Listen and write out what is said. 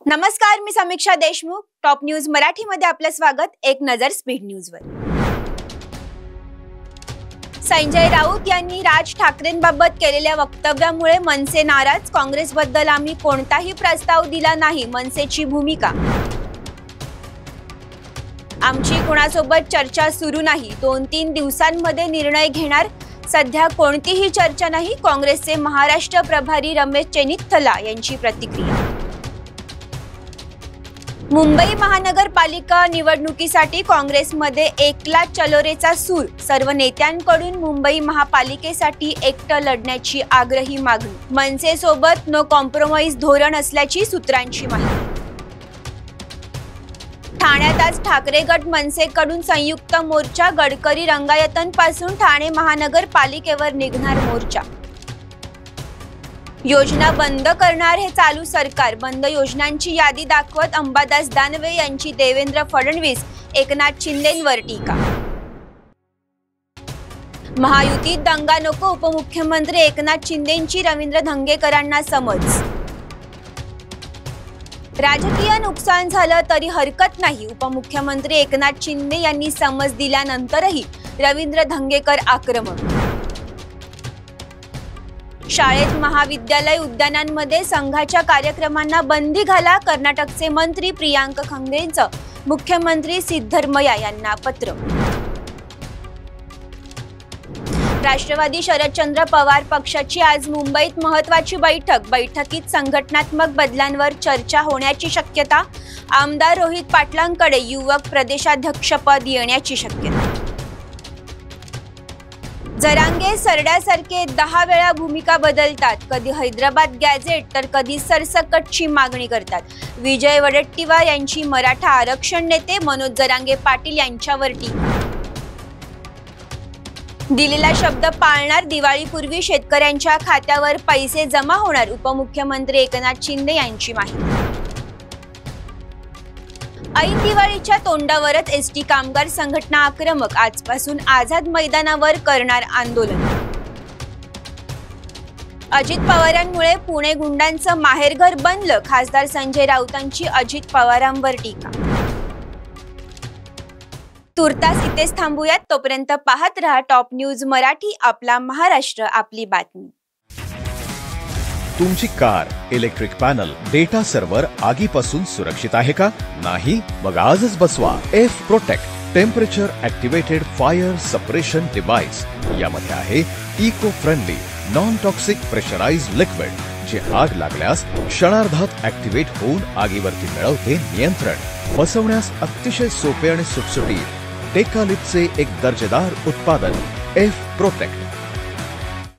नमस्कार, मी समीक्षा Deshmukh. Top news मराठीमध्ये आपलं स्वागत. एक नजर स्पीड न्यूजवर. संजय राऊत यांनी राज ठाकरेंबाबत केलेल्या वक्तव्यामुळे मनसे नाराज. काँग्रेसबद्दल आम्ही कोणताही प्रस्ताव दिला नाही, मनसेची भूमिका. आमची कोणासोबत चर्चा सुरू नाही, 2-3 दिवसांमध्ये निर्णय घेणार. सध्या कोणतीही चर्चा नाही, काँग्रेसचे महाराष्ट्र प्रभारी रमेश चेन्निथला यांची प्रतिक्रिया. मुंबई महानगरपालिका निवडणुकीसाठी काँग्रेसमध्ये एकला चलोरेचा सूर. सर्व नेत्यांकडून मुंबई महापालिकेसाठी एकटं लढण्याची आग्रही मागणी. मनसेसोबत नो कॉम्प्रोमाइज धोरण असल्याची सूत्रांची माहिती. ठाण्यात आज ठाकरे गट मनसेकडून संयुक्त मोर्चा. गडकरी रंगायतनपासून ठाणे महानगरपालिकेवर निघणार मोर्चा. योजना बंद करणार हे चालू सरकार. बंद योजनांची यादी दाखवत अंबादास दानवे यांची देवेंद्र फडणवीस एकनाथ शिंदेंवर टीका. महायुतीत दंगा नको, उपमुख्यमंत्री एकनाथ शिंदेंची रवींद्र धंगेकरांना समज. राजकीय नुकसान झालं तरी हरकत नाही, उपमुख्यमंत्री एकनाथ शिंदे यांनी समज दिल्यानंतरही रवींद्र धंगेकर आक्रमक. शाळेत, महाविद्यालय, उद्यानांमध्ये संघाच्या कार्यक्रमांना बंदी घाला. कर्नाटकचे मंत्री प्रियांक खंगेंचं मुख्यमंत्री सिद्धरमैया यांना पत्र. राष्ट्रवादी शरदचंद्र पवार पक्षाची आज मुंबईत महत्त्वाची बैठक. बैठकीत संघटनात्मक बदलांवर चर्चा होण्याची शक्यता. आमदार रोहित पाटलांकडे युवक प्रदेशाध्यक्षपद येण्याची शक्यता. जरांगे सरड्यासारखे 10 वेळा भूमिका बदलतात. कधी हैदराबाद गॅझेट तर कधी सरसकटची मागणी करतात. विजय वडेट्टीवार यांची मराठा आरक्षण नेते मनोज जरांगे पाटील यांच्यावर टीका. दिलेला शब्द पाळणार. दिवाळीपूर्वी शेतकऱ्यांच्या खात्यावर पैसे जमा होणार. उपमुख्यमंत्री एकनाथ शिंदे यांची माहिती. ऐन दिवाळीच्या तोंडावरच एसटी कामगार संघटना आक्रमक. आजपासून आझाद मैदानावर करणार आंदोलन. अजित पवारांमुळे पुणे गुंडांचं माहेरघर बनलं. खासदार संजय राऊतांची अजित पवारांवर टीका. तुर्तास इथेच थांबूयात. तोपर्यंत पाहत रहा टॉप न्यूज मराठी. आपला महाराष्ट्र, आपली बातमी. तुमची car, electric panel, data server आगीपासून सुरक्षित आहे का? नाही? मग आजच बसवा F protect temperature activated fire suppression device. यामध्ये आहे eco friendly non toxic pressurised liquid, जे आग लागल्यास क्षणार्धात ऍक्टिव्हेट होऊन आगीवरती मिळवते नियंत्रण. बसवण्यास अतिशय सोपे आणि सुटसुटीत. टेकालिपचे एक दर्जेदार उत्पादन एफ प्रोटेक्ट.